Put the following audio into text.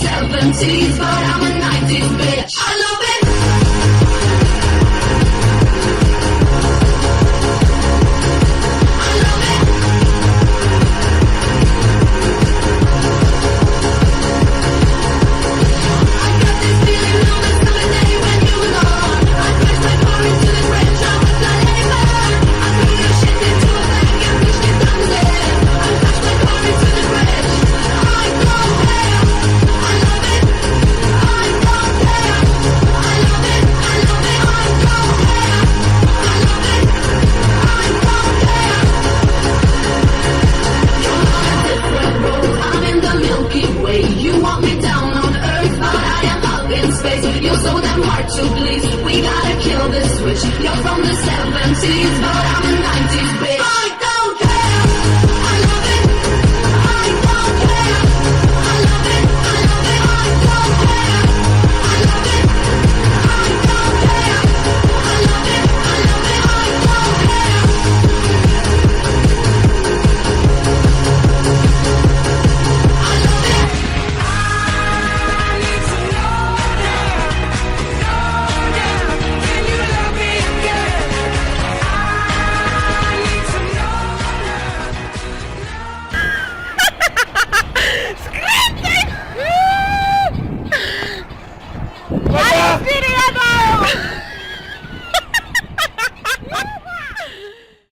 70s, but I'm a 90s bitch. I love it. I love it. I got this feeling on the summer day when you were gone. I crashed my car into the bridge, I was not anymore. I threw your shit into a bag and pushed it down the stairs. I crashed my car into the bridge. I don't care. I love it. I don't care. I love it. I love it. I don't care. I love it. I don't care. You're on a different road. I'm in the Milky Way. You want me down on Earth, but I am up in space. You're so damn hard to please. We gotta kill this switch. You're from the 70s, but I'm a 90s bitch.